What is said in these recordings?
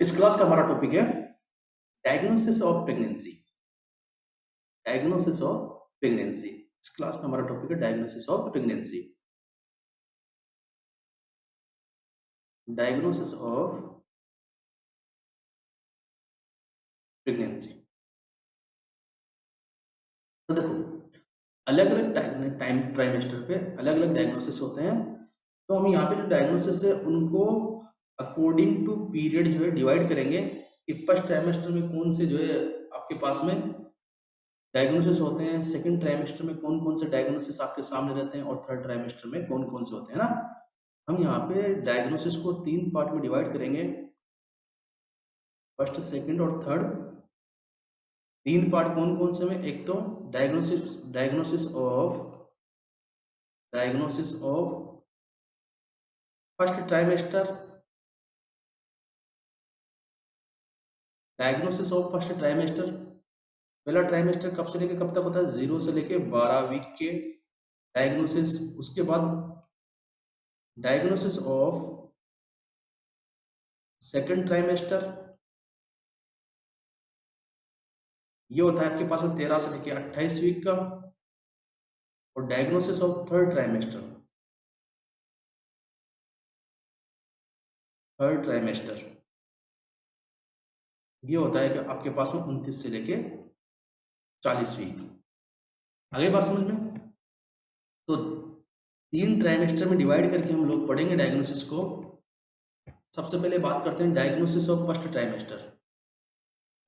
इस क्लास का हमारा टॉपिक है diagnosis of pregnancy. Diagnosis of pregnancy, इस क्लास का हमारा टॉपिक है diagnosis of pregnancy. Diagnosis of pregnancy. तो देखो, अलग अलग टाइम ट्राइमेस्टर पे अलग अलग डायग्नोसिस होते हैं। तो हम यहाँ पे जो डायग्नोसिस है उनको अकॉर्डिंग टू पीरियड जो है डिवाइड करेंगे कि फर्स्ट ट्राइमेस्टर में कौन से जो है आपके पास में डायग्नोसिस होते हैं, सेकंड ट्राइमेस्टर में कौन कौन से डायग्नोसिस आपके सामने रहते हैं, और थर्ड ट्राइमेस्टर में कौन कौन से होते हैं ना। हम यहाँ पे डायग्नोसिस को 3 पार्ट में डिवाइड करेंगे, फर्स्ट, सेकंड और थर्ड। 3 पार्ट कौन कौन से में? एक तो diagnosis of first trimester. Diagnosis of first trimester, पहला ट्राइमेस्टर कब से लेके कब तक होता है? 0 से लेके 12 वीक के डायग्नोसिस। उसके बाद डायग्नोसिस ऑफ सेकंड ट्राइमेस्टर, ये होता है आपके पास में 13 से लेके 28 वीक का। और डायग्नोसिस ऑफ थर्ड ट्राइमेस्टर ये होता है कि आपके पास में 29 से लेके 40 वीक। आगे बात समझ में? तो 3 ट्राइमेस्टर में डिवाइड करके हम लोग पढ़ेंगे डायग्नोसिस को। सबसे पहले बात करते हैं diagnosis of first trimester.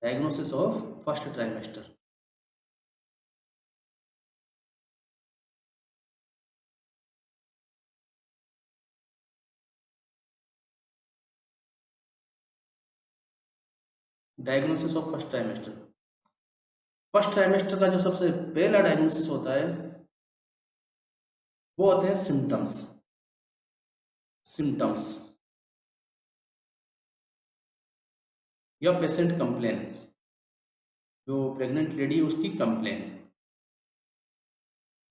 Diagnosis of first trimester, diagnosis of first trimester. First trimester का जो सबसे पहला डायग्नोसिस होता है वो होते हैं सिम्टम्स या पेशेंट कंप्लेन। जो प्रेग्नेंट लेडी है उसकी कंप्लेन।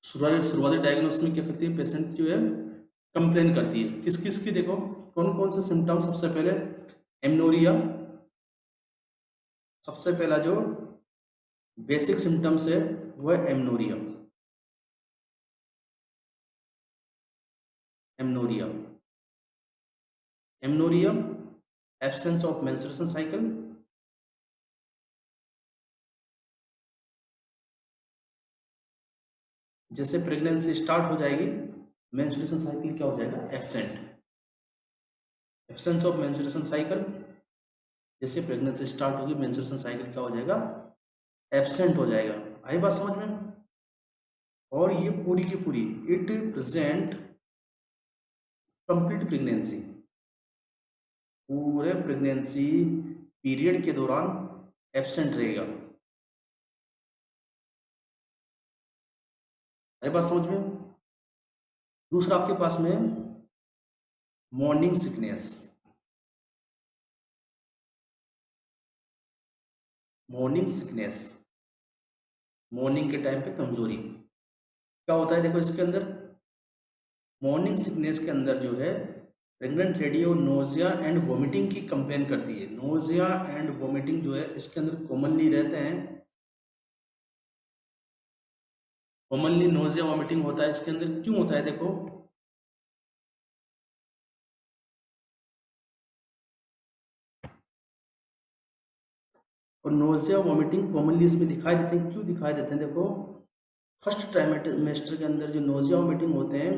शुरुआती डायग्नोसिस में क्या करती है? पेशेंट जो है कंप्लेन करती है। किस किस की? देखो कौन कौन से सिम्टम्स। सबसे पहले एमनोरिया, सबसे पहला जो बेसिक सिम्टम्स है वो है amenorrhoea. Amenorrhoea, absence of menstruation cycle, जैसे प्रेगनेंसी स्टार्ट हो जाएगी मेंस्ट्रुएशन साइकिल क्या हो जाएगा? Absence of menstruation cycle. जैसे प्रेगनेंसी स्टार्ट होगी मेंस्ट्रुएशन साइकिल क्या हो जाएगा? एब्सेंट हो जाएगा। आई बात समझ में? और ये पूरी की पूरी इट प्रेजेंट कंप्लीट प्रेगनेंसी, पूरे प्रेगनेंसी पीरियड के दौरान एब्सेंट रहेगा। आई बात समझ में? दूसरा आपके पास में मॉर्निंग सिकनेस। मॉर्निंग के टाइम पे कमजोरी क्या होता है? देखो इसके अंदर मॉर्निंग सिकनेस के अंदर जो है प्रेग्नेंट लेडी वो नोजिया एंड वोमिटिंग की कंप्लेन करती है। नोजिया एंड वोमिटिंग जो है इसके अंदर कॉमनली रहते हैं। कॉमनली नोजिया वोमिटिंग होता है इसके अंदर। क्यों होता है? देखो और नोजिया वोमिटिंग कॉमनली इसमें दिखाई देते हैं। क्यों दिखाई देते हैं? देखो फर्स्ट ट्राइमेस्टर के अंदर जो नोजिया वोमिटिंग होते हैं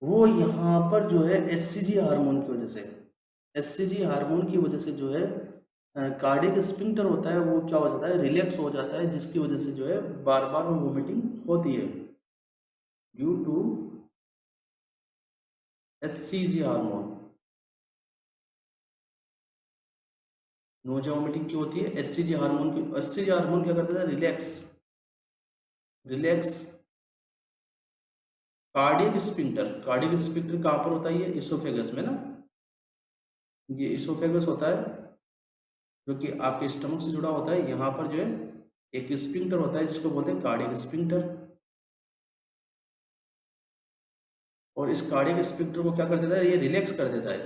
वो यहाँ पर जो है एचसीजी हार्मोन की वजह से, एचसीजी हार्मोन की वजह से जो है कार्डियक स्फिंक्टर होता है वो क्या हो जाता है? रिलैक्स हो जाता है, जिसकी वजह से जो है बार बार वोमिटिंग होती है due to HCG hormone. Nausea vomiting क्यों होती है? एचसीजी हार्मोन की। एचसीजी हार्मोन क्या करता है? रिलैक्स कार्डियक स्फिंक्टर कहाँ पर होता है? ये इसोफेगस में ना, ये इसोफेगस होता है जो कि आपके स्टमक से जुड़ा होता है। यहाँ पर जो है एक स्फिंक्टर होता है जिसको बोलते हैं कार्डियक स्फिंक्टर। और इस कार्डियक स्फिंक्टर को क्या कर देता है? ये रिलैक्स कर देता है।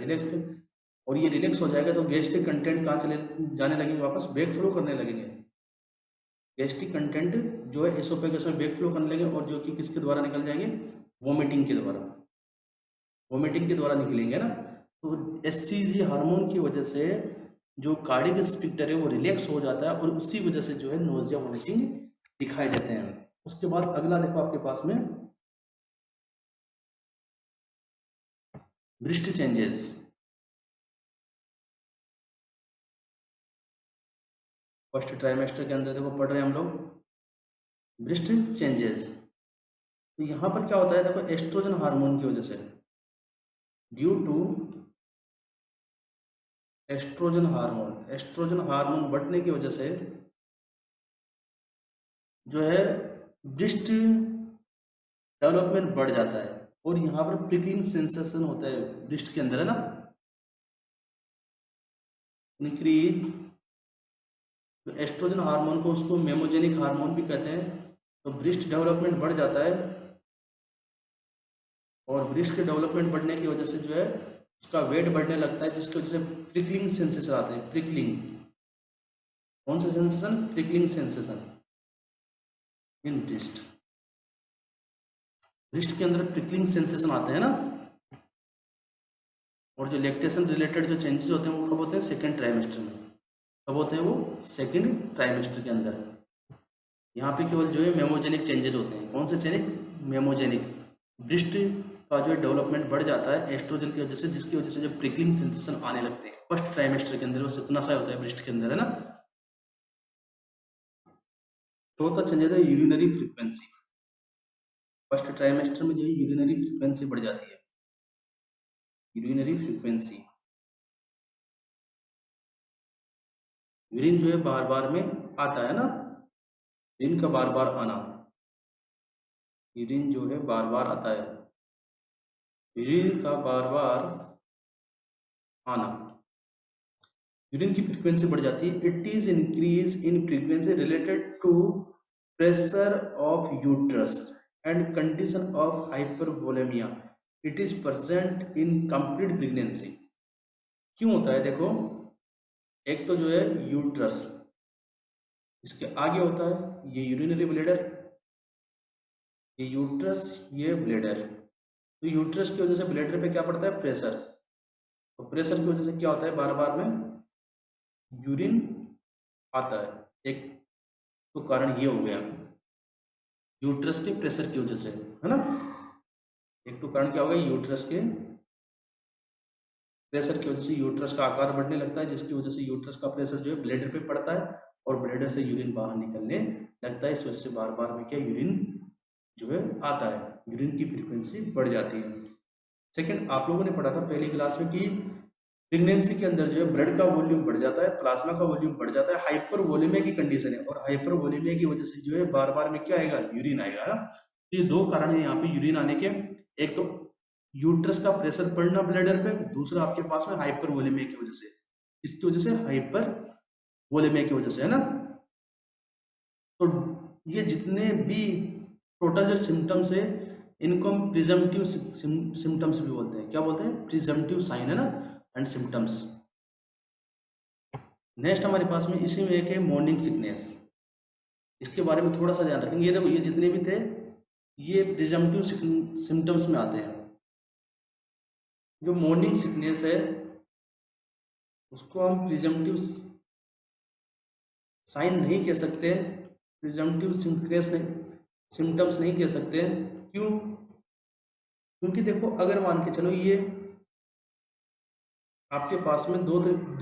और ये रिलैक्स हो जाएगा तो गैस्ट्रिक कंटेंट कहाँ चले जाने लगेंगे, वापस बैक फ्लो करने लगेंगे। गैस्ट्रिक कंटेंट जो है एसोफेगस में बैक फ्लो करने लगेंगे, और जो कि किसके द्वारा निकल जाएंगे, वोमिटिंग के द्वारा, वोमिटिंग के द्वारा निकलेंगे ना। तो एससीजी हार्मोन की वजह से जो कार्डियक स्फिंक्टर है वो रिलैक्स हो जाता है, और उसी वजह से जो है नोजिया वोमिटिंग दिखाई देते हैं। उसके बाद अगला देखो आपके पास में ब्रेस्ट चेंजेस। फर्स्ट ट्राइमेस्टर के अंदर देखो पढ़ रहे हैं हम लोग ब्रेस्ट चेंजेस। तो यहाँ पर क्या होता है, देखो एस्ट्रोजन हार्मोन की वजह से, ड्यू टू एस्ट्रोजन हार्मोन बढ़ने की वजह से जो है ब्रेस्ट डेवलपमेंट बढ़ जाता है, और यहाँ पर प्रिकलिंग सेंसेशन होता है ब्रेस्ट के अंदर, है ना। इंक्रीज, तो एस्ट्रोजन हार्मोन को उसको मेमोजेनिक हार्मोन भी कहते हैं। तो ब्रेस्ट डेवलपमेंट बढ़ जाता है, और ब्रेस्ट के डेवलपमेंट बढ़ने की वजह से जो है उसका वेट बढ़ने लगता है, जिसकी वजह से प्रिकलिंग सेंसेशन आते हैं। प्रिकलिंग, कौन सा sensation, prickling sensation in breast, breast के अंदर प्रिकलिंग सेंसेशन आते हैं ना। और जो लैक्टेशन रिलेटेड जो चेंजेस होते हैं वो कब होते हैं, सेकेंड ट्राइमेस्टर में। कब होते हैं वो, सेकेंड ट्राइमेस्टर के अंदर। यहाँ पे केवल जो है मेमोजेनिक चेंजेस होते हैं। कौन से चेंजेस, मेमोजेनिक। ब्रेस्ट का जो डेवलपमेंट बढ़ जाता है एस्ट्रोजन की वजह से, जिसकी वजह से जो प्रिकलिंग सेंसेशन आने लगते हैं फर्स्ट ट्राइमेस्टर के अंदर, बस इतना सा होता है ब्रेस्ट के अंदर, है ना। चौथा चेंजेस है यूरिनरी फ्रीक्वेंसी। फर्स्ट ट्राइमेस्टर में जो है यूरिनरी फ्रीक्वेंसी बढ़ जाती है, यूरिनरी फ्रीक्वेंसी। यूरिन जो है बार बार में आता है ना, यूरिन का बार बार आना, यूरिन जो है बार बार आता है, यूरिन का बार बार आना, यूरिन की फ्रीक्वेंसी बढ़ जाती है। It is increase in frequency related to pressure of uterus and condition of hypervolemia. It is present in complete pregnancy. क्यों होता है, देखो एक तो जो है यूट्रस, इसके आगे होता है ये यूरिनरी ब्लैडर, ये यूट्रस, ये ब्लैडर। तो यूट्रस की वजह से ब्लैडर पे क्या पड़ता है, प्रेशर। तो प्रेशर की वजह से क्या होता है, बार बार में यूरिन आता है। एक तो कारण ये हो गया यूट्रस के प्रेशर की वजह से, है ना। एक तो कारण क्या होगा, यूट्रस के प्रेशर की वजह से यूट्रस का आकार बढ़ने लगता है, जिसकी वजह से यूट्रस का प्रेशर जो है ब्लैडर पे पड़ता है, और ब्लैडर से यूरिन बाहर निकलने लगता है। इस वजह से बार बार में क्या, यूरिन जो है आता है, यूरिन की फ्रीक्वेंसी बढ़ जाती है। सेकंड, आप लोगों ने पढ़ा था पहली क्लास में कि प्रेगनेंसी के अंदर जो है ब्लड का वॉल्यूम बढ़ जाता है, प्लाज्मा का वॉल्यूम बढ़ जाता है, हाइपर वोलेमिया की कंडीशन है, और हाइपर वोलेमिया की वजह से जो है बार बार में क्या आएगा, यूरिन आएगा, है। तो ये दो कारण है यहाँ पे यूरिन आने के। एक तो यूट्रस का प्रेशर बढ़ना ब्लैडर पे, दूसरा आपके पास में हाइपर वोलेमिया की वजह से, इसकी वजह से हाइपर वोलेमिया की वजह से, है ना। तो ये जितने भी टोटल जो सिम्टम्स है इनको हम प्रिजम्पटिव सिम्टम्स भी बोलते हैं। क्या बोलते हैं, प्रिजम्पटिव साइन, है ना, एंड सिम्टम्स। नेक्स्ट हमारे पास में इसी में एक है मॉर्निंग सिकनेस। इसके बारे में थोड़ा सा ध्यान रखेंगे। ये देखो ये जितने भी थे ये प्रिजम्पटिव सिम्टम्स में आते हैं। जो मॉर्निंग सिकनेस है उसको हम प्रिजम्पटिव साइन नहीं कह सकते, प्रिजम्पटिव सिकनेस नहीं, सिम्टम्स नहीं कह सकते। क्यों, क्योंकि देखो अगर मान के चलो ये आपके पास में दो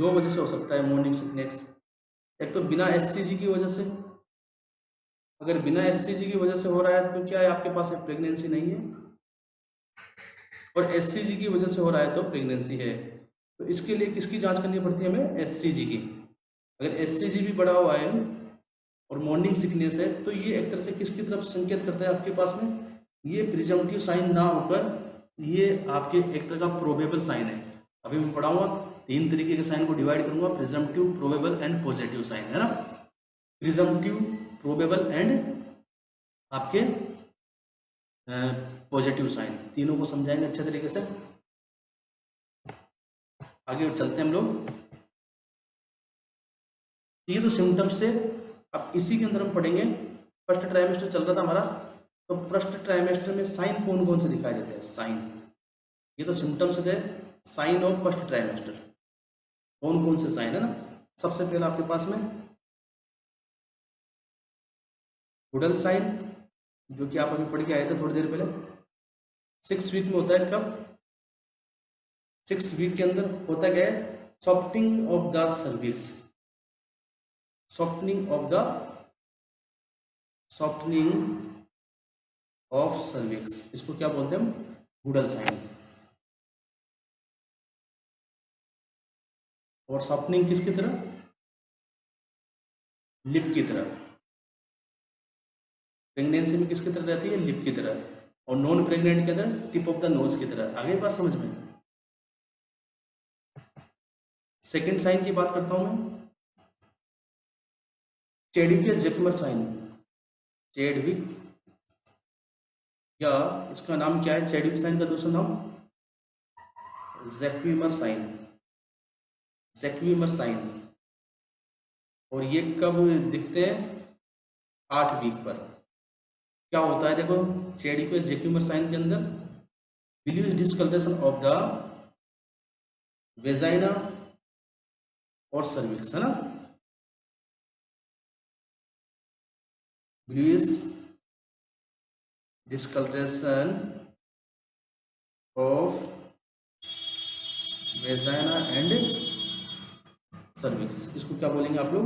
वजह से हो सकता है मॉर्निंग सिकनेस। एक तो बिना एससीजी की वजह से, अगर बिना एससीजी की वजह से हो रहा है तो क्या है, आपके पास प्रेगनेंसी नहीं है, और एससीजी की वजह से हो रहा है तो प्रेगनेंसी है। तो इसके लिए किसकी जांच करनी पड़ती है हमें, एससीजी की। अगर एससीजी भी बढ़ा हुआ है और मॉर्निंग सिकनेस है तो ये एक तरह से किसकी तरफ संकेत करता है, आपके पास में ये प्रिजम्पटिव साइन ना होकर ये आपके एक तरह का प्रोबेबल साइन है। अभी मैं पढ़ाऊंगा 3 तरीके के साइन को डिवाइड करूंगा, presumptive, probable and positive sign, है ना। प्रिजम्पटिव, प्रोबेबल एंड आपके पॉजिटिव साइन, तीनों को समझाएंगे अच्छे तरीके से। आगे चलते हैं हम लोग। ये तो सिम्टम्स थे। अब इसी के अंदर हम पढ़ेंगे, फर्स्ट ट्राइमेस्टर चल रहा था हमारा, तो फर्स्ट ट्राइमेस्टर में साइन कौन कौन से दिखाई देते हैं, साइन। ये तो सिम्टम्स थे, साइन ऑफ फर्स्ट ट्राइमेस्टर कौन कौन से साइन है ना। सबसे पहले आपके पास में गुडल साइन, जो कि आप अभी पढ़ के आए थे थोड़ी देर पहले। 6 वीक में होता है, कब, 6 वीक के अंदर होता क्या है, softening of the cervix, softening of cervix, इसको क्या बोलते हैं हम, गुडल साइन। और सॉफ्टनिंग किसकी तरह, लिप की तरह। प्रेगनेंसी में किसकी तरह रहती है, लिप की तरह। और नॉन प्रेग्नेंट के अंदर टिप ऑफ द नोज की तरह। आगे बात समझ में। सेकेंड साइन की बात करता हूं मैं, चेडविक जैक्मर साइन। चेडविक, या इसका नाम क्या है, चेडविक साइन का दूसरा नाम जैक्विमर साइन, जैक्विमर साइन। और ये कब दिखते हैं, 8 वीक पर। क्या होता है देखो, चेडविक जैक्विमर साइन के अंदर bluish discoloration of the vagina और सर्विक्स, है ना। Bluish discoloration of vagina and cervix, इसको क्या बोलेंगे आप लोग,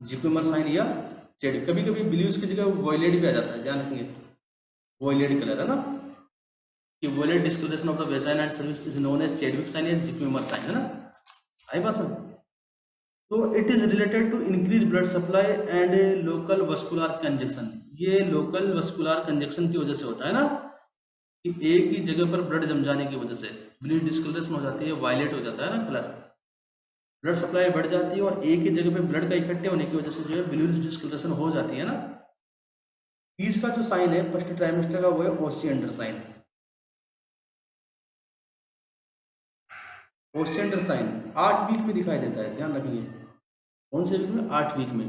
जिक्विमर साइन या चेड। कभी कभी बिल्यूज की जगह वॉयलेट भी आ जाता है, ध्यान रखेंगे, वॉयलेट कलर है ना, कि violet discoloration of the vagina and cervix is known as Chadwick sign या जिक्विमर साइन, है ना। आई पास में। तो it is related to increase blood supply and local vascular congestion. ये लोकल वस्कुलर कंजक्शन की वजह से होता है ना, कि एक ही जगह पर ब्लड जम जाने की वजह से ब्लड डिस्कलरेशन हो जाती है, वायलेट हो जाता है ना कलर, ब्लड सप्लाई बढ़ जाती है और एक ही जगह पे ब्लड का इकट्ठे होने की वजह से जो है ब्लड डिस्कलरेशन हो जाती है ना। तीसरा जो साइन है फर्स्ट ट्राइमेस्टर का, वो है Osiander sign. Osiander sign 8 week में दिखाई देता है, ध्यान रखिए, कौन से वीक में, 8 वीक में।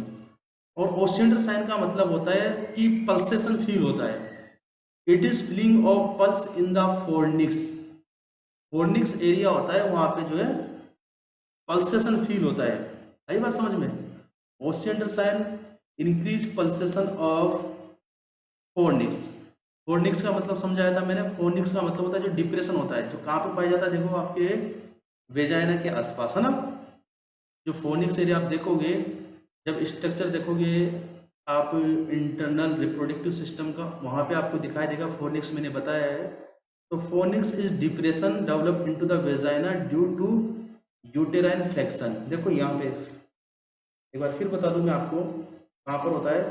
और ओसिएंडर साइन का मतलब होता है कि पल्सेशन फील होता है। It is feeling of pulse in the fornix, fornix area होता है, वहां पे जो है पल्सेशन फील होता है। आई बात समझ में। Osiander sign increase pulsation of fornix. Fornix का मतलब समझाया था मैंने, फोर्निक्स का मतलब होता है जो डिप्रेशन होता है, जो कहाँ पे पाया जाता है, देखो आपके वेजाइना के आसपास, है ना। जो फोर्निक्स एरिया आप देखोगे, जब स्ट्रक्चर देखोगे आप इंटरनल रिप्रोडक्टिव सिस्टम का, वहाँ पे आपको दिखाई देगा फोर्निक्स, मैंने बताया है। तो fornix is depression develop into the vagina due to uterine flexion. देखो यहाँ पे एक बार फिर बता दूं मैं आपको, कहाँ पर होता है,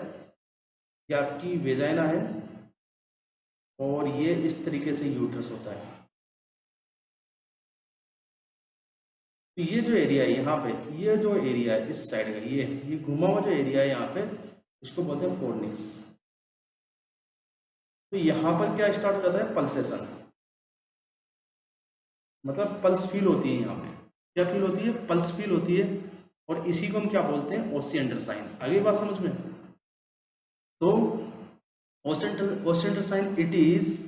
कि आपकी वेजाइना है और ये इस तरीके से यूट्रस होता है। तो ये जो एरिया है यहाँ पे, ये जो एरिया है इस साइड का, ये घुमा हुआ जो एरिया है यहाँ पे, इसको बोलते हैं फोर्निक्स। तो यहाँ पर क्या स्टार्ट हो जाता है, पल्सेशन, मतलब पल्स फील होती है यहाँ पे। क्या फील होती है, पल्स फील होती है। और इसी को हम क्या बोलते हैं, ओसिएंडर साइन। आगे बात समझ में। तो Osiander sign, it is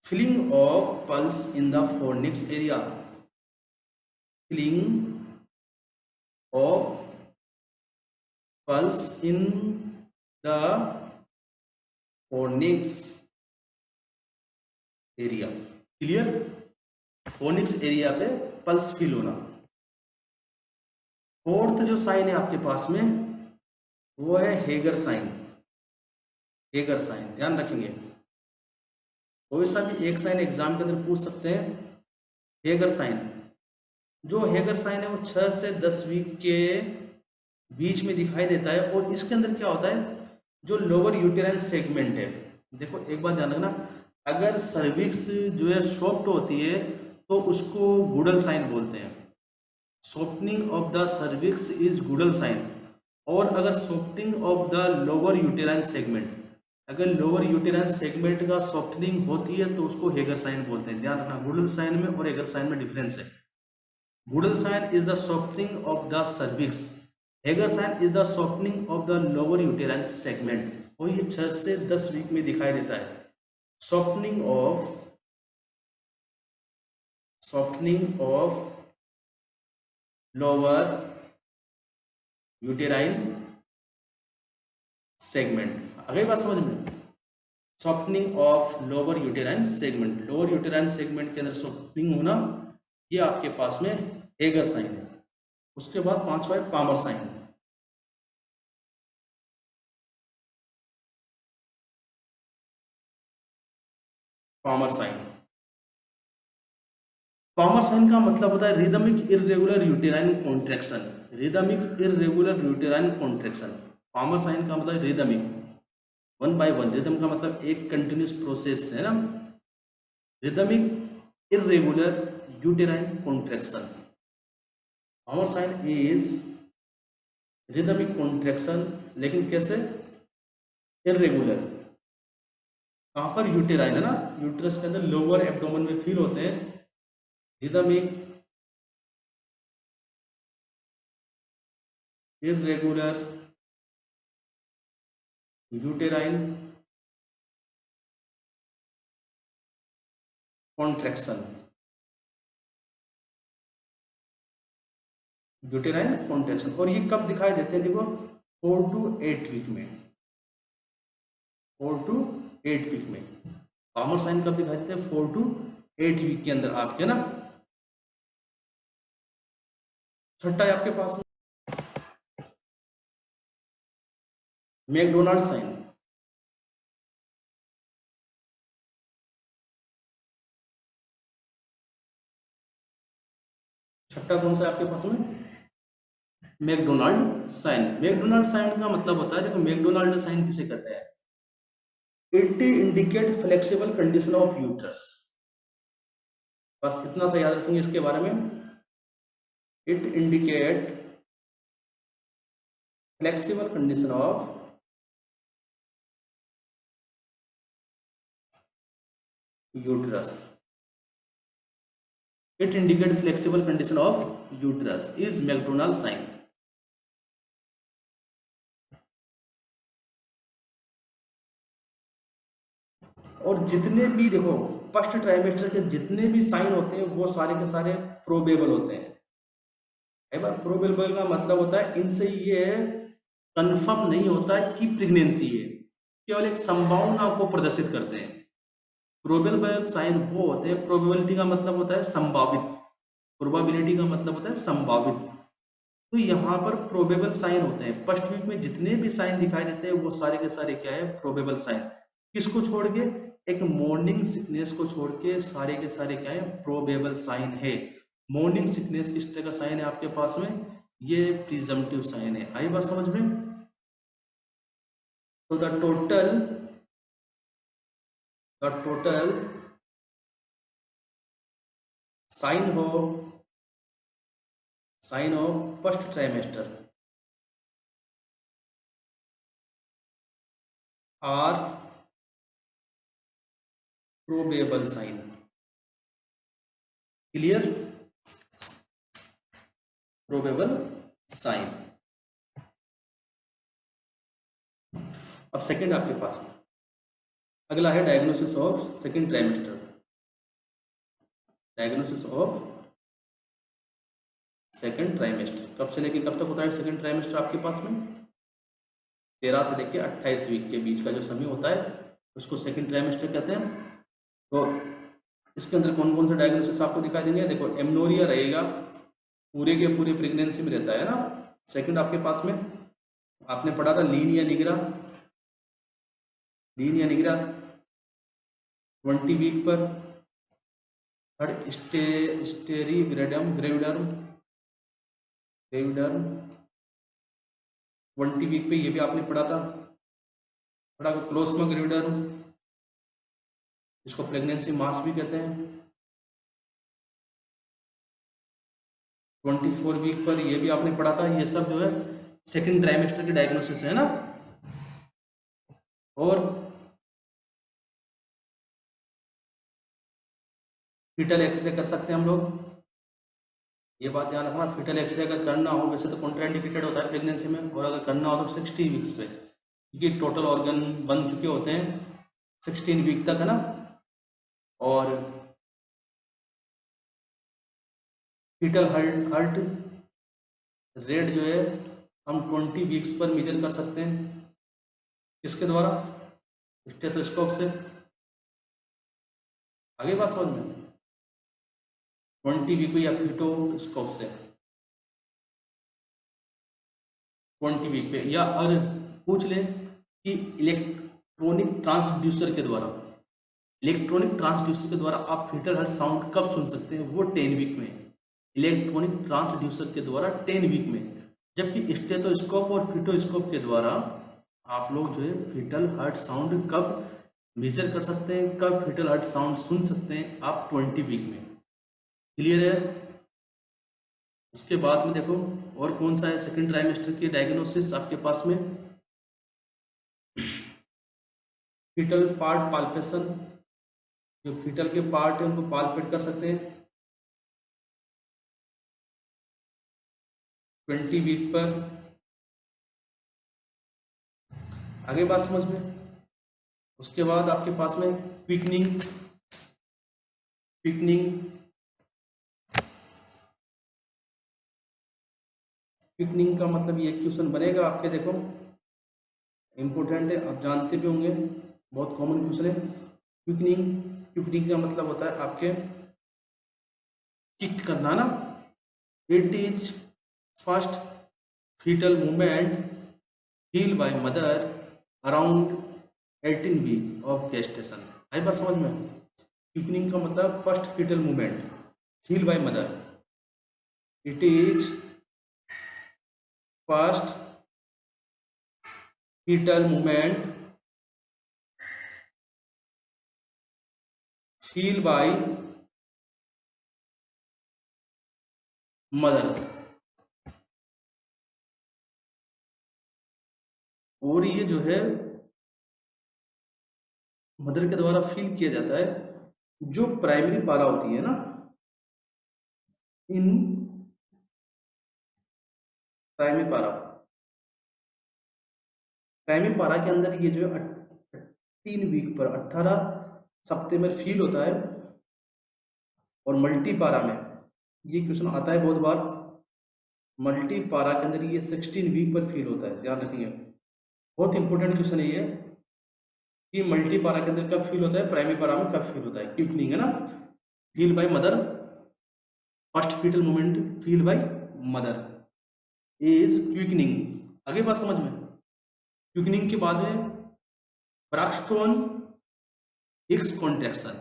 feeling of pulse in the fornix area, feeling of pulse in the fornix area. Clear, fornix area पे पल्स फील होना। फोर्थ जो साइन है आपके पास में, वो है हेगर साइन। हेगर साइन ध्यान रखेंगे, कोई सा भी एक साइन एग्जाम के अंदर पूछ सकते हैं। हेगर साइन, जो हेगर साइन है वो 6 से 10 वीक के बीच में दिखाई देता है। और इसके अंदर क्या होता है, जो लोअर यूटेराइन सेगमेंट है, देखो एक बात ध्यान रखना, अगर सर्विक्स जो है सॉफ्ट होती है तो उसको गुडल साइन बोलते हैं। Softening of the cervix is Goodell sign. और अगर softening of the lower uterine segment, अगर लोअर यूटेराइन सेगमेंट का सॉफ्टनिंग होती है तो उसको हेगर साइन बोलते हैं। ध्यान रखना, गुडल साइन में और हेगर साइन में डिफरेंस है। Goodell sign is the softening of the cervix, Hegar sign is the softening of the lower uterine segment, और ये 6 से 10 वीक में दिखाई देता है। Softening of lower uterine segment. आ गई बात समझ में? Softening of lower uterine segment, lower uterine segment के अंदर सॉफ्टनिंग होना, ये आपके पास में हेगर साइन है। उसके बाद 5वां है Palmer sign. Palmer sign, Palmer sign का मतलब होता है rhythmic irregular uterine contraction, rhythmic irregular uterine contraction. Palmer sign का मतलब रिदमिक, 1 by 1, रिदम का मतलब एक कंटिन्यूस प्रोसेस है ना, rhythmic irregular uterine contraction. Palmer sign is rhythmic contraction, लेकिन कैसे? इररेगुलर। कहाँ पर? यूटेराइन है ना, यूट्रस के अंदर लोअर एब्डोमेन में फील होते हैं। Rhythmic irregular uterine contraction, uterine contraction. और ये कब दिखाई देते हैं? देखो 4 to 8 वीक में, 4 to 8 वीक में। पामर साइन कब दिखाई देते हैं? 4 to 8 वीक के अंदर आपके ना। छठा है आपके पास में मैकडोनाल्ड साइन। छठा कौन सा है आपके पास में? McDonald sign. मैकडोनाल्ड साइन का मतलब होता है, देखो मैकडोनाल्ड साइन किसे कहते हैं? It indicate flexible condition of uterus. बस इतना सा याद रखेंगे इसके बारे में। It indicate flexible condition of uterus, it indicate flexible condition of uterus is McDonald sign। और जितने भी देखो फर्स्ट ट्राइमेस्टर के जितने भी साइन होते हैं वो सारे के सारे प्रोबेबल होते हैं। है बात, प्रोबेबल का मतलब होता है इनसे ये कंफर्म नहीं होता है कि प्रेगनेंसी है, केवल एक संभावना को प्रदर्शित करते हैं। प्रोबेबल साइन वो होते हैं, प्रोबेबिलिटी का मतलब होता है संभावित, प्रोबेबिलिटी का मतलब होता है संभावित। तो यहाँ पर प्रोबेबल साइन होते हैं। फर्स्ट वीक में जितने भी साइन दिखाई देते हैं वो सारे के सारे क्या है? Probable sign. किसको छोड़ के? एक मॉर्निंग सिकनेस को छोड़ के सारे के सारे क्या है? प्रोबेबल साइन है। मॉर्निंग सिकनेस किस तरह का साइन है आपके पास में? ये प्रिजम्पटिव साइन है। आई बात समझ में? तो द टोटल साइन हो first trimester are probable sign. Clear? Probable sign. अब सेकंड आपके पास में अगला है diagnosis of second trimester. Diagnosis of second trimester कब से लेके कब तक होता है? सेकंड ट्राइमेस्टर आपके पास में 13 से लेके 28 वीक के बीच का जो समय होता है उसको सेकंड ट्राइमेस्टर कहते हैं। तो इसके अंदर कौन कौन से डायग्नोसिस आपको दिखाई देंगे? देखो एमनोरिया रहेगा, पूरे के पूरे प्रेगनेंसी में रहता है ना। सेकंड आपके पास में आपने पढ़ा था लीनिया निग्रा 20 वीक पर। थर्ड स्टेरीग्रेडम ग्रेविडर्म 20 वीक पे, ये भी आपने पढ़ा था। पढ़ा को क्लोस्मा ग्रेविडर्म, इसको प्रेगनेंसी मास भी कहते हैं। 24 वीक पर ये भी आपने पढ़ा था। ये सब जो है सेकंड ट्राइमेस्टर के डायग्नोसिस है ना। और फीटल एक्सरे कर सकते हैं हम लोग, ये बात ध्यान रखना। फीटल एक्सरे अगर करना हो, वैसे तो कॉन्ट्राइंडिकेटेड होता है प्रेगनेंसी में, और अगर करना हो तो 60 वीक्स पे, क्योंकि टोटल ऑर्गन बन चुके होते हैं 16 वीक तक, है ना। और फीटल हार्ट रेट जो है हम 20 वीक्स पर मेजर कर सकते हैं, किसके द्वारा? स्टेथोस्कोप से। आगे बात समझ में? 20 वीक पे या फीटोस्कोप से 20 वीक पे, या और पूछ ले कि इलेक्ट्रॉनिक ट्रांसड्यूसर के द्वारा, इलेक्ट्रॉनिक ट्रांसड्यूसर के द्वारा आप फीटल हार्ट साउंड कब सुन सकते हैं? वो 10 वीक में, इलेक्ट्रॉनिक ट्रांसड्यूसर के द्वारा 10 वीक में। जबकि स्टेथोस्कोप और फीटोस्कोप के द्वारा आप लोग जो है फीटल हार्ट साउंड कब मेजर कर सकते हैं, कब फीटल हार्ट साउंड सुन सकते हैं? आप 20 वीक में। क्लियर है? उसके बाद में देखो और कौन सा है सेकंड ट्राइमेस्टर की डायग्नोसिस आपके पास में? फीटल पार्ट पाल्पेशन, जो फीटल के पार्ट है उनको पाल्पेट कर सकते हैं 20 वीक पर। आगे बात समझ में? उसके बाद आपके पास में क्विकनिंग, क्विकनिंग क्विकनिंग का मतलब ये क्वेश्चन बनेगा आपके, देखो इंपॉर्टेंट है, आप जानते भी होंगे, बहुत कॉमन क्वेश्चन है। क्विकनिंग, क्विकनिंग का मतलब होता है आपके किक करना ना। It is first fetal movement feel by mother around 18 week of gestation. आई बात समझ में? क्विकनिंग का मतलब first fetal movement feel by mother, it is first fetal movement feel by mother. और ये जो है मदर के द्वारा फील किया जाता है, जो प्राइमरी पारा होती है ना, इन प्राइमरी पारा, प्राइमरी पारा के अंदर ये जो है 3 वीक पर 18 सप्ताह में फील होता है। और मल्टी पारा में ये क्वेश्चन आता है बहुत बार, मल्टी पारा के अंदर ये 16 वीक पर फील होता है, ध्यान रखेंगे, बहुत इंपॉर्टेंट क्वेश्चन है ये कि मल्टी पारा के अंदर कब फील होता है, प्राइमरी पारा में कब फील होता है। क्विकनिंग है ना, feel by mother, first fetal movement feel by mother is quickening. आगे बात समझ में? क्विकनिंग के बाद में Braxton Hicks contraction,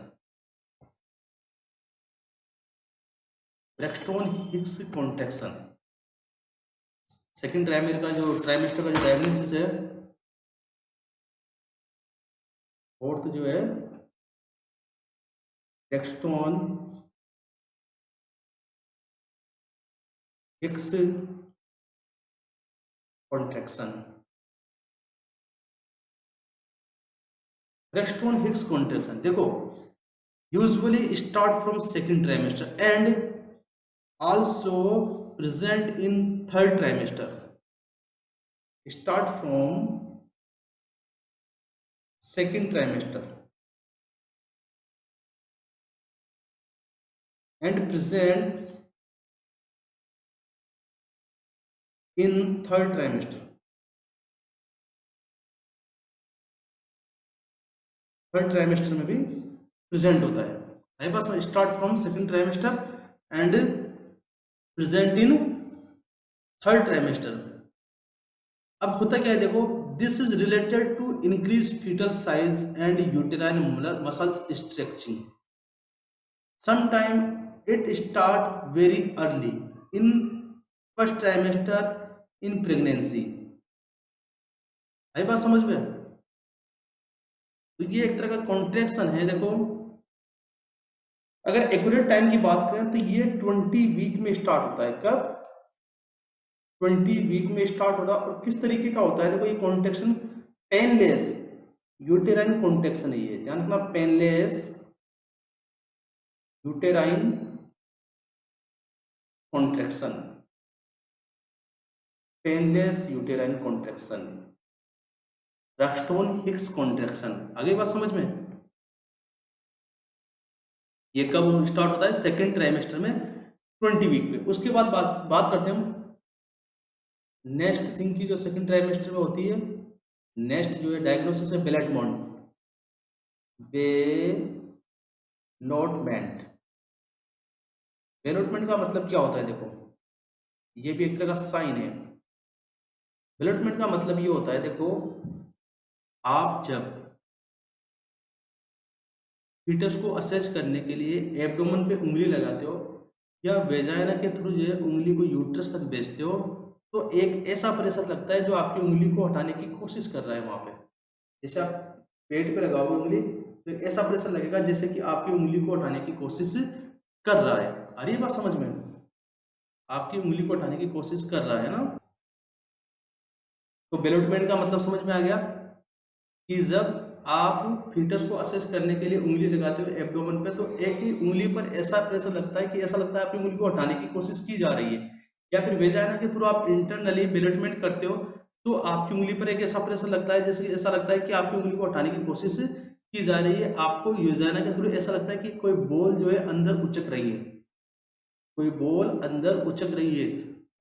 Braxton Hicks contraction second trimester का जो डायग्नोसिस है, फोर्थ जो है Braxton Hicks contraction. Braxton Hicks contraction देखो usually start from second trimester and also present in third trimester. Start from second trimester and present in third trimester। Third trimester में भी present होता है। आई पास में start from second trimester and present in third trimester. अब होता क्या है देखो, this is related to increase fetal size and uterine muscles stretching. Sometime it start very early in first trimester in pregnancy। आई बात समझ में? तो ये एक तरह का कॉन्ट्रैक्शन है। देखो अगर एक्यूरेट टाइम की बात करें तो ये 20 वीक में स्टार्ट होता है। कब? 20 वीक में स्टार्ट होता है। और किस तरीके का होता है देखो, ये कॉन्ट्रैक्शन पेनलेस यूटेराइन कॉन्ट्रैक्शन है, ये ध्यान रखना, painless uterine contraction, painless uterine contraction, Braxton Hicks contraction. आगे बात समझ में? ये कब स्टार्ट होता है? सेकेंड ट्राइमेस्टर में 20 वीक पे। उसके बाद बात करते हैं हम नेक्स्ट थिंग की जो सेकेंड ट्राइमेस्टर में होती है। नेक्स्ट जो है डायग्नोसिस है बेलेटमॉन्ट, बेलोटमेंट। बेलोटमेंट का मतलब क्या होता है? देखो ये भी एक तरह का साइन है। बेलोटमेंट का मतलब ये होता है, देखो आप जब फीटस को असेस करने के लिए एब्डोमेन पे उंगली लगाते हो या वेजाइना के थ्रू जो है उंगली को यूट्रस तक भेजते हो, तो एक ऐसा प्रेशर लगता है जो आपकी उंगली को हटाने की कोशिश कर रहा है वहां पे। जैसे आप पेट पे लगाओगे उंगली, तो ऐसा प्रेशर लगेगा जैसे कि आपकी उंगली को हटाने की कोशिश कर रहा है। आ रही है बात समझ में? आपकी उंगली को हटाने की कोशिश कर रहा है ना। तो बेलोटमेंट का मतलब समझ में आ गया कि जब आप फीटस को असेस करने के लिए उंगली लगाते हो एब्डोमेन पे, तो एक ही उंगली पर ऐसा प्रेशर लगता है कि ऐसा लगता है आपकी उंगली को हटाने की कोशिश की जा रही है। या फिर वेजाइना के थ्रू आप इंटरनली बेलोटमेंट करते हो, तो आपकी उंगली पर एक ऐसा प्रेशर लगता है जैसे ऐसा लगता है कि आपकी उंगली को हटाने की कोशिश की जा रही है। आपको वेजाइना के थ्रू ऐसा लगता है कि कोई बॉल जो है अंदर उचक रही है, कोई बॉल अंदर उचक रही है।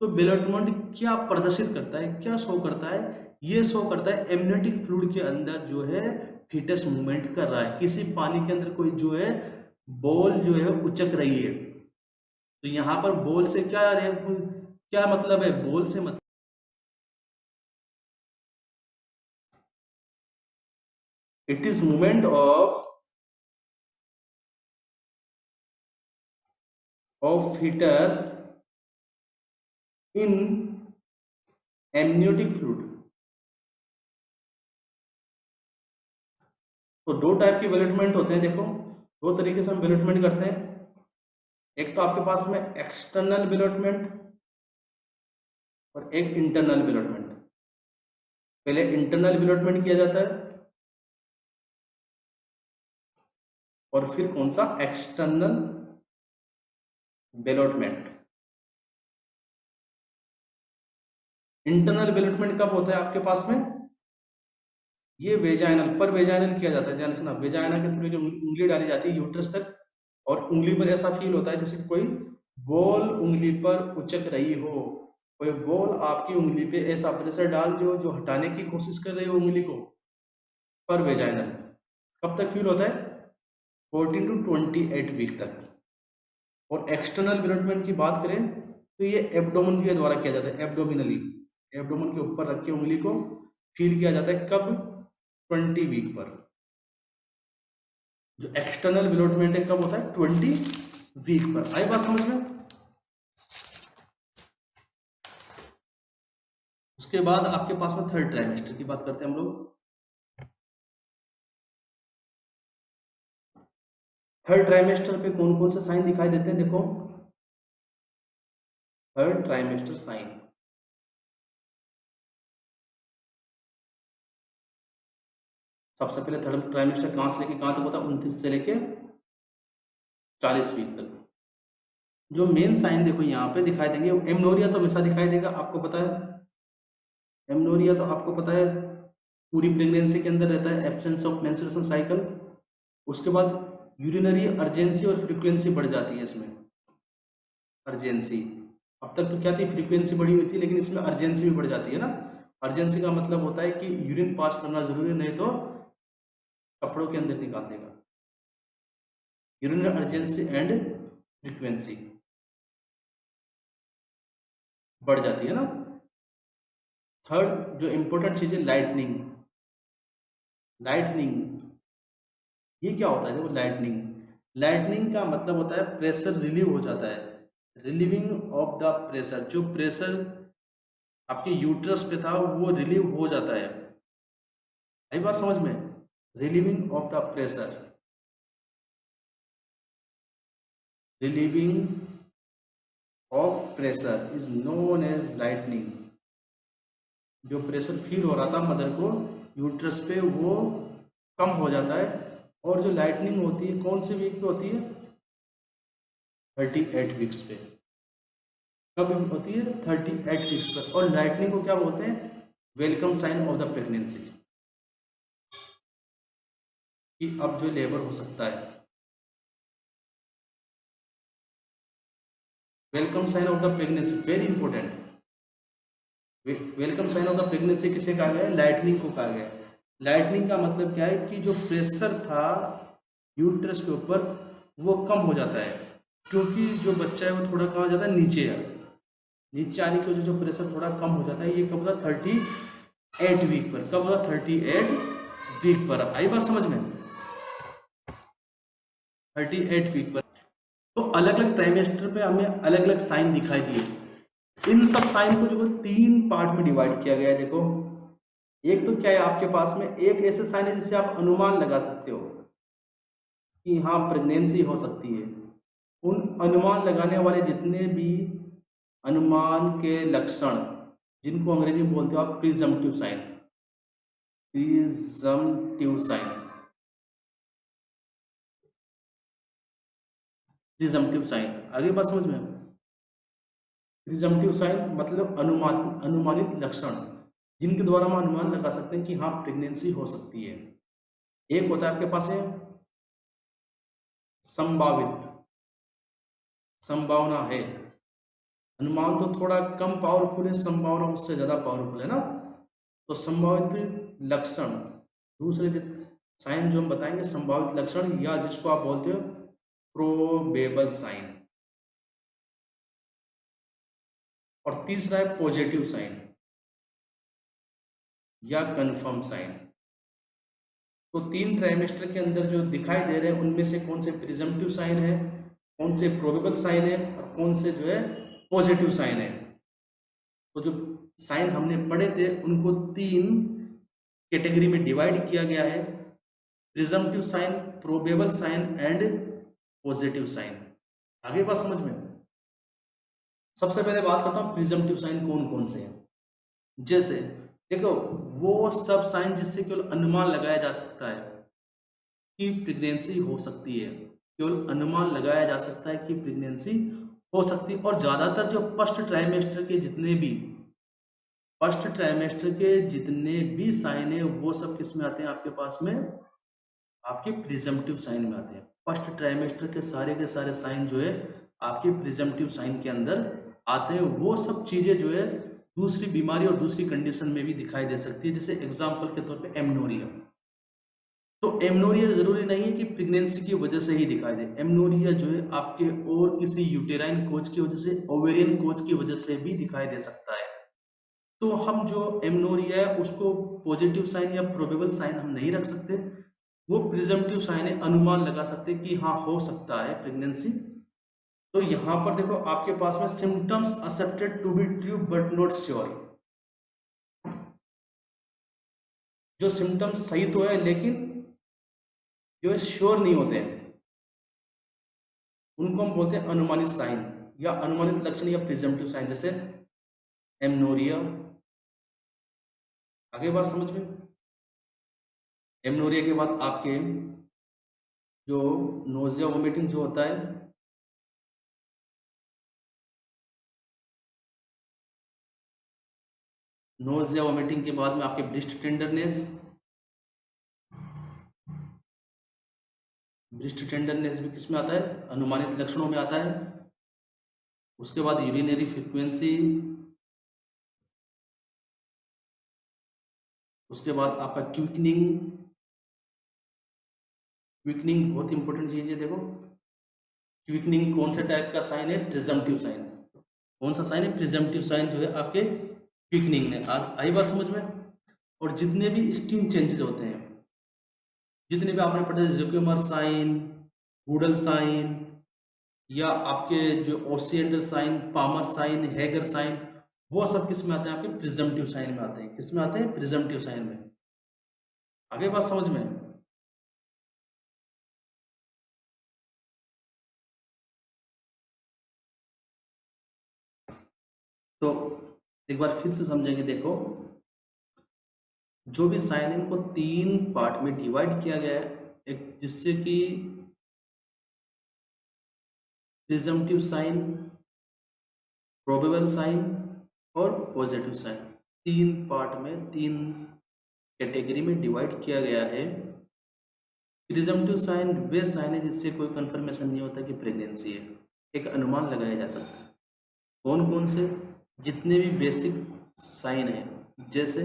तो बेलोटमेंट क्या प्रदर्शित करता है, क्या शो करता है? ये शो करता है एमनियोटिक फ्लूइड के अंदर जो है फीटस मूवमेंट कर रहा है, किसी पानी के अंदर कोई जो है बॉल जो है उचक रही है। तो यहाँ पर बॉल से क्या मतलब है? बॉल से मतलब it is movement of fetus in amniotic fluid. तो दो टाइप के बेलोटमेंट होते हैं। देखो दो तरीके से हम बेलोटमेंट करते हैं। एक तो आपके पास में एक्सटर्नल बेलोटमेंट और एक इंटरनल बेलोटमेंट। पहले इंटरनल बेलोटमेंट किया जाता है और फिर कौन सा? एक्सटर्नल बेलोटमेंट। इंटरनल बेलोटमेंट कब होता है आपके पास में? ये वेजाइनल पर वेजाइनल किया जाता है। ध्यान रखना, वेजाइना के थ्रू उंगली डाली जाती है यूट्रस तक, और उंगली पर ऐसा फील होता है जैसे कोई बॉल उंगली पर उचक रही हो। कोई बॉल आपकी उंगली पे ऐसा प्रेशर डाल दो जो हटाने की कोशिश कर रही हो उंगली को। पर वेजाइनल कब तक फील होता है? 14 टू 28 वीक तक। और एक्सटर्नल बेलोटमेंट की बात करें तो ये एब्डोमेन के द्वारा किया जाता है। एब्डोमिनली, एब्डोमेन के ऊपर रख के उंगली को फील किया जाता है। कब? 20 वीक पर। जो एक्सटर्नल बेलोटमेंट है कब होता है? 20 वीक पर। आई बात समझ में? उसके बाद आपके पास में थर्ड ट्राइमेस्टर की बात करते हैं हम लोग। थर्ड ट्राइमेस्टर पे कौन कौन से साइन दिखाई देते हैं? देखो थर्ड ट्राइमेस्टर साइन, सबसे पहले थर्ड ट्राइमेस्टर कहां से लेके कहां तक होता है? 29 से लेके 40 वीक तक। जो मेन साइन देखो यहाँ पे दिखाई देंगे, एमनोरिया तो हमेशा दिखाई देगा, आपको पता है। एमनोरिया तो आपको पता है पूरी प्रेगनेंसी के अंदर रहता है, एब्सेंस ऑफ मेंस्ट्रुएशन साइकिल। उसके बाद यूरिनरी अर्जेंसी और फ्रीक्वेंसी बढ़ जाती है इसमें। अर्जेंसी, अब तक तो क्या थी? फ्रीक्वेंसी बढ़ी हुई थी, लेकिन इसमें अर्जेंसी भी बढ़ जाती है ना। अर्जेंसी का मतलब होता है कि यूरिन पास करना जरूरी, नहीं तो कपड़ों के अंदर निकाल देगा। यूरिनरी अर्जेंसी एंड फ्रीक्वेंसी बढ़ जाती है ना। थर्ड जो इंपॉर्टेंट चीज है लाइटनिंग। लाइटनिंग ये क्या होता है? देखो लाइटनिंग, लाइटनिंग का मतलब होता है प्रेशर रिलीव हो जाता है। रिलीविंग ऑफ द प्रेशर, जो प्रेशर आपके यूट्रस पे था वो रिलीव हो जाता है। आई बात समझ में? Relieving of the pressure, relieving of pressure is known as lightening. जो प्रेशर फील हो रहा था मदर को यूट्रस पे वो कम हो जाता है। और जो लाइटनिंग होती है कौन से वीक पे होती है? 38 वीक्स पे। कब होती है? 38 वीक्स पर। और लाइटनिंग को क्या बोलते हैं? Welcome sign of the pregnancy, कि अब जो लेबर हो सकता है। Welcome sign of the pregnancy very important. Welcome sign of the pregnancy किसे कहा गया है? लाइटनिंग को कहा गया है। लाइटनिंग का मतलब क्या है कि जो प्रेशर था यूट्रस के ऊपर वो कम हो जाता है, क्योंकि जो बच्चा है वो थोड़ा कहाँ जाता है? नीचे है। नीचे आने की वजह से जो प्रेशर थोड़ा कम हो जाता है। ये कब होता? 38 वीक पर। कब होता? 38 वीक पर। आई बात समझ में? 38 वीक पर। तो अलग अलग ट्राइमेस्टर पे हमें अलग अलग साइन दिखाई दिए। इन सब साइन को जो 3 पार्ट में डिवाइड किया गया है। देखो, एक तो क्या है आपके पास में, एक ऐसे साइन है जिससे आप अनुमान लगा सकते हो कि हाँ प्रेगनेंसी हो सकती है। उन अनुमान लगाने वाले जितने भी अनुमान के लक्षण, जिनको अंग्रेजी में बोलते हो आप presumptive sign, presumptive sign, presumptive sign. आगे बात समझ में? प्रिजम्पटिव साइन मतलब अनुमानित लक्षण, जिनके द्वारा हम अनुमान लगा सकते हैं कि हाँ प्रेगनेंसी हो सकती है। एक होता है आपके पास है संभावित, संभावना है। अनुमान तो थोड़ा कम पावरफुल है, संभावना उससे ज्यादा पावरफुल है ना। तो संभावित लक्षण, दूसरे साइन जो हम बताएंगे संभावित लक्षण, या जिसको आप बोलते हो प्रोबेबल साइन। और तीसरा है पॉजिटिव साइन या कंफर्म साइन। तो 3 ट्राइमेस्टर के अंदर जो दिखाई दे रहे हैं उनमें से कौन से प्रिजम्पटिव साइन है, कौन से प्रोबेबल साइन है, और कौन से जो है पॉजिटिव साइन है। तो जो साइन हमने पढ़े थे उनको 3 कैटेगरी में डिवाइड किया गया है: presumptive sign, probable sign and positive sign. आगे बात समझ में? सबसे पहले बात करता हूँ प्रिजम्पटिव साइन कौन कौन से हैं। जैसे देखो, वो सब साइन जिससे केवल अनुमान लगाया जा सकता है कि प्रेगनेंसी हो सकती है, केवल अनुमान लगाया जा सकता है कि प्रेगनेंसी हो सकती है। और ज्यादातर जो फर्स्ट ट्राइमेस्टर के जितने भी साइन है वो सब किस में आते हैं आपके पास में? आपके प्रिजम्पटिव साइन में आते हैं। फर्स्ट ट्राइमेस्टर के सारे साइन जो है आपके प्रिजम्पटिव साइन के अंदर आते हैं। वो सब चीजें जो है दूसरी बीमारी और दूसरी कंडीशन में भी दिखाई दे सकती है। जैसे एग्जाम्पल के तौर पे एमनोरिया। तो एमनोरिया जरूरी नहीं है कि प्रेगनेंसी की वजह से ही दिखाई दे। एमनोरिया जो है आपके और किसी यूटेराइन कोज की वजह से, ओवेरियन कोज की वजह से भी दिखाई दे सकता है। तो हम जो एमनोरिया है उसको पॉजिटिव साइन या प्रोबेबल साइन हम नहीं रख सकते, वो प्रिजम्पटिव साइन है, अनुमान लगा सकते कि हाँ हो सकता है प्रेगनेंसी। तो यहां पर देखो आपके पास में symptoms accepted to be true but not sure. जो सिम्टम्स सही तो है लेकिन जो है श्योर नहीं होते हैं, उनको हम बोलते हैं अनुमानित साइन या अनुमानित लक्षण या प्रिजम्पटिव साइन। जैसे एमनोरिया। आगे बात समझ में? एमनोरिया के बाद आपके जो नोजिया वोमिटिंग जो होता है, नोजिया वोमिटिंग के बाद में आपके ब्रेस्ट टेंडरनेस, ब्रेस्ट टेंडरनेस भी किस में आता है? अनुमानित लक्षणों में आता है। उसके बाद यूरिनरी फ्रीक्वेंसी, उसके बाद आपका क्विकनिंग। क्विकनिंग बहुत इंपॉर्टेंट चीज है। देखो, क्विकनिंग कौन से टाइप का साइन है? Presumptive sign. कौन सा साइन है? प्रिजम्पटिव साइन जो है आपके क्विकनिंग में। आई बात समझ में? और जितने भी स्किन चेंजेस होते हैं, जितने भी आपने पढ़े, ज़ुकेमर साइन, वुडल साइन, या आपके जो Osiander sign, Palmer sign, Hegar sign, वो सब किस में आते हैं? आपके प्रिजम्पटिव साइन में आते हैं। किस में आते हैं? प्रिजम्पटिव साइन में। आगे बात समझ में? तो एक बार फिर से समझेंगे। देखो, जो भी साइन है इनको 3 पार्ट में डिवाइड किया गया है, एक जिससे कि प्रिजम्पटिव साइन, प्रोबेबल साइन और पॉजिटिव साइन, तीन पार्ट में, तीन कैटेगरी में डिवाइड किया गया है। प्रिजम्पटिव साइन वे साइन है जिससे कोई कंफर्मेशन नहीं होता कि प्रेगनेंसी है, एक अनुमान लगाया जा सकता है। कौन कौन से? जितने भी बेसिक साइन है, जैसे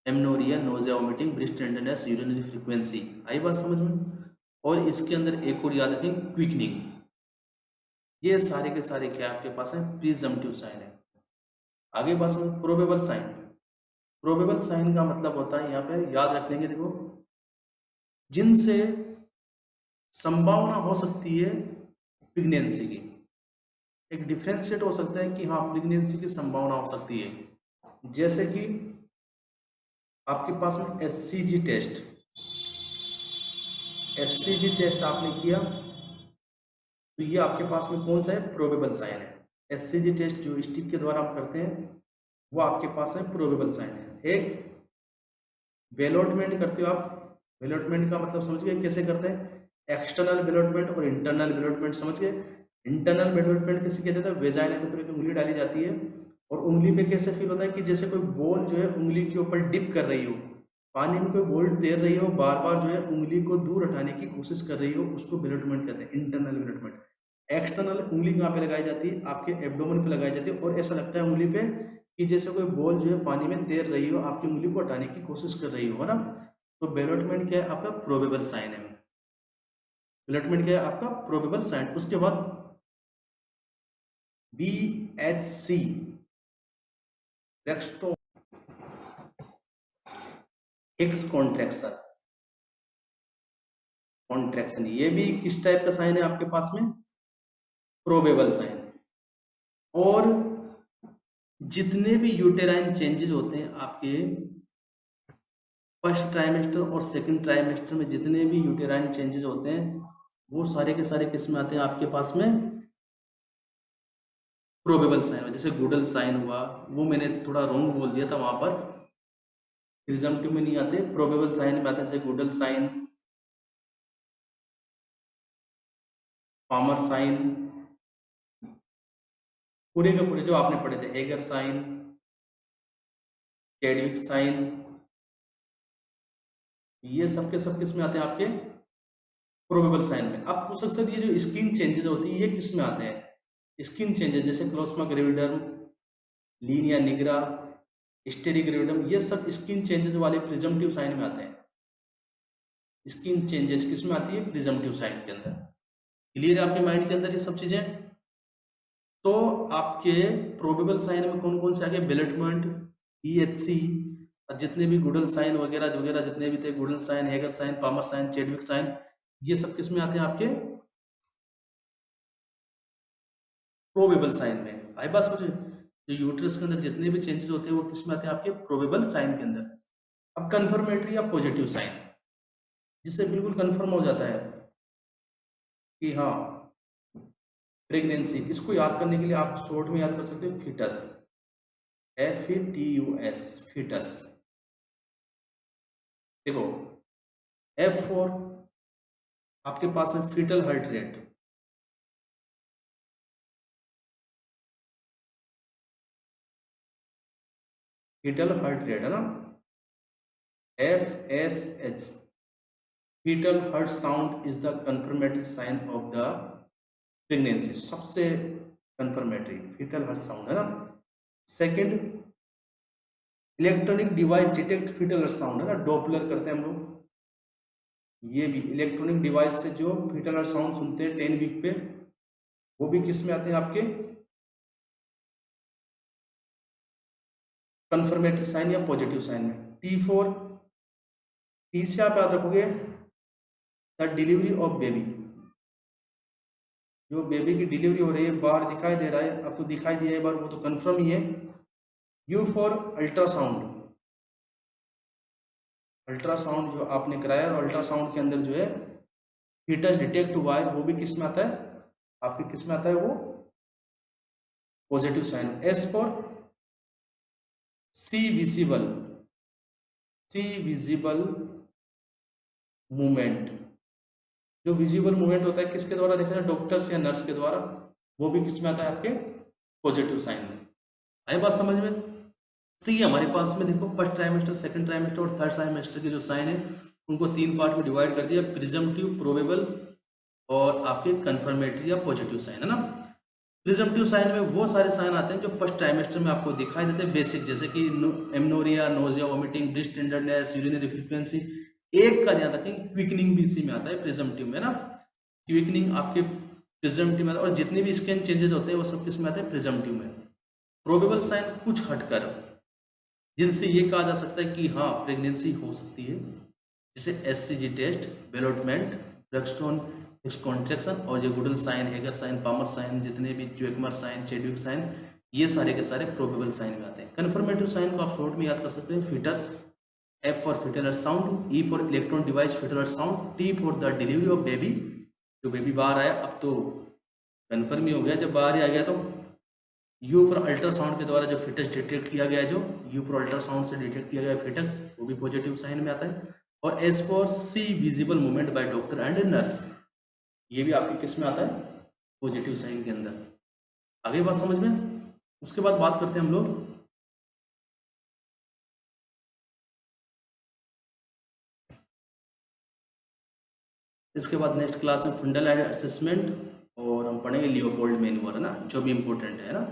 amenorrhoea, nausea, vomiting, breast tenderness, urinary frequency, आई बात समझ में? और इसके अंदर एक और याद रखें, क्विकनिंग। ये सारे के सारे क्या आपके पास है? प्रिजम्पटिव साइन है। आगे बात समझ, प्रोबेबल साइन। प्रोबेबल साइन का मतलब होता है, यहाँ पे याद रख लेंगे, देखो, जिनसे संभावना हो सकती है प्रेगनेंसी की। एक डिफरेंशिएट हो सकता है कि हाँ प्रेगनेंसी की संभावना हो सकती है। जैसे कि आपके पास में एससीजी टेस्ट, एससीजी टेस्ट आपने किया तो ये आपके पास में कौन सा है? प्रोबेबल साइन है। एससीजी टेस्ट जो स्टिक के द्वारा हम करते हैं वो आपके पास में प्रोबेबल साइन है। एक वेलोटमेंट करते हो आप, वेलोटमेंट का मतलब समझ गए कैसे करते हैं? एक्सटर्नल वेलोटमेंट और इंटरनल वेलोटमेंट समझ गए? इंटरनल वेलोटमेंट किसे कहते हैं? वेजाइना के थ्रू उंगली डाली जाती है और उंगली पे कैसे फील होता है कि जैसे कोई बॉल जो है उंगली के ऊपर डिप कर रही हो, पानी में कोई बॉल तैर रही हो, बार बार जो है उंगली को दूर हटाने की कोशिश कर रही हो, उसको वेलोटमेंट कहते हैं, इंटरनल वेलोटमेंट। एक्सटर्नल उंगली कहाँ पे लगाई जाती है? आपके एब्डोमेन पे लगाई जाती है और ऐसा लगता है उंगली पे कि जैसे कोई बॉल जो है पानी में तैर रही हो, आपकी उंगली को हटाने की कोशिश कर रही हो, है ना? तो वेलोटमेंट क्या है? आपका प्रोबेबल साइन है। वेलोटमेंट क्या है? आपका प्रोबेबल साइन। उसके बाद BHC, Braxton Hicks contraction, contraction ये भी किस टाइप का साइन है आपके पास में? Probable sign. और जितने भी यूटेराइन चेंजेस होते हैं आपके फर्स्ट ट्राइमेस्टर और सेकंड ट्राइमेस्टर में, जितने भी यूटेराइन चेंजेस होते हैं वो सारे के सारे किस में आते हैं आपके पास में? प्रोबेबल साइन में। जैसे गुडल साइन हुआ, वो मैंने थोड़ा रॉन्ग बोल दिया था, वहां पर प्रिजम्पटिव में नहीं आते, प्रोबेबल साइन में आते हैं। जैसे गुडल साइन, पामर साइन, पूरे के पूरे जो आपने पढ़े थे, हेगर साइन, चैडविक साइन, ये सब के सब किस में आते हैं? आपके प्रोबेबल साइन में। आप पूछ सकते हैं ये जो स्किन चेंजेस होती है ये किस में आते हैं? स्किन चेंजेस जैसे क्लोस्मा ग्रेविडम, लीनिया निग्रा, स्टेरिग्रेविडम, ये सब स्किन चेंजेस वाले प्रिजम्पटिव साइन में आते हैं। स्किन चेंजेस किस में आती है? प्रिजम्पटिव साइन के अंदर। क्लियर है आपके माइंड के अंदर ये सब चीजें? तो आपके प्रोबेबल साइन में कौन कौन से आगे? बेलेटमेंट, BHC, और जितने भी गुडल साइन वगैरह वगैरह जितने भी थे, Goodell sign, Hegar sign, Palmer sign, Chadwick sign, ये सब किस में आते हैं? आपके प्रोबेबल साइन में। आई बात समझे? जो यूट्रस के अंदर जितने भी चेंजेस होते हैं वो किस में आते हैं? आपके प्रोबेबल साइन के अंदर। अब कंफर्मेटरी या पॉजिटिव साइन, जिससे बिल्कुल कंफर्म हो जाता है कि हाँ प्रेगनेंसी। इसको याद करने के लिए आप शॉर्ट में याद कर सकते हो, फीटस, FETUS, फीटस। देखो, F4 आपके पास में fetal heart rate, fetal heart rate है ना। FSH, fetal heart sound is the confirmatory sign of the pregnancy, सबसे कंफर्मेटरी फीटल हार्ट साउंड है ना। Second, electronic device detect fetal heart sound है ना, डॉपलर करते हैं हम लोग, ये भी इलेक्ट्रॉनिक डिवाइस से जो फीटल हार्ट साउंड सुनते हैं 10 वीक पे, वो भी किस में आते हैं? आपके कंफर्मेटरी साइन या पॉजिटिव साइन में। T4, टी से आप याद रखोगे द डिलीवरी ऑफ बेबी, जो बेबी की डिलीवरी हो रही है, बाहर दिखाई दे रहा है, अब तो दिखाई दिया है बार, वो तो कंफर्म ही है। U फॉर अल्ट्रासाउंड, अल्ट्रासाउंड जो आपने कराया और अल्ट्रासाउंड के अंदर जो है फीटस डिटेक्ट हुआ है, वो भी किस में आता है? आपके किस में आता है? वो positive sign. S for see visible, see visible movement, जो विजिबल मूवमेंट होता है किसके द्वारा देखा जाए? डॉक्टर्स या नर्स के द्वारा। वो भी किस में आता है, आपके पॉजिटिव साइन में। आई बात समझ में? तो ये हमारे पास में देखो फर्स्ट ट्राइमेस्टर, सेकंड ट्राइमेस्टर और थर्ड ट्राइमेस्टर के जो साइन है उनको 3 पार्ट में डिवाइड कर दिया, प्रिजम्पटिव, प्रोबेबल और आपके कन्फर्मेटरी या पॉजिटिव साइन, है ना। प्रिजम्पटिव साइन में वो सारे साइन आते हैं जो फर्स्ट ट्राइमेस्टर में आपको दिखाई देते हैं बेसिक, जैसे कि amenorrhoea, nausea, vomiting, breast tenderness, urinary frequency. एक का ध्यान रखें, क्विकनिंग भी इसी में आता है प्रिजम्पटिव में ना, क्विकनिंग आपके प्रिजम्पटिव में, और जितने भी स्किन चेंजेस होते हैं वो सब किस में आते हैं, प्रिजम्पटिव में। प्रोबेबल साइन कुछ हटकर, जिनसे ये कहा जा सकता है कि हाँ प्रेगनेंसी हो सकती है, जैसे SCG test, ballottement, Braxton contraction और जो Goodell sign, Hegar sign, Palmer sign, जितने भी ज्वेकमर साइन, चेडविक साइन, ये सारे के सारे प्रोबेबल साइन में आते हैं। कन्फर्मेटिव साइन को आप शॉर्ट में याद कर सकते हैं, fetus, F for fetal sound, E for electron device fetal sound, T for the delivery of baby, जो बेबी बाहर आया, अब तो कन्फर्म ही हो गया, जब बाहर ही आ गया, तो यू फॉर अल्ट्रासाउंड के द्वारा जो फिटस डिटेक्ट किया गया है, जो यू फॉर अल्ट्रासाउंड से डिटेक्ट किया गया फिटस, वो भी पॉजिटिव साइन में आता है। और S for see visible movement by doctor and nurse, ये भी आपके किस में आता है, पॉजिटिव साइन के अंदर। आगे बात समझ में? उसके बाद बात करते हैं हम लोग इसके बाद नेक्स्ट क्लास में फंडामेंटल असेसमेंट, और हम पढ़ेंगे लियोपोल्ड मैन्यूअर, है ना, जो भी इंपॉर्टेंट है ना।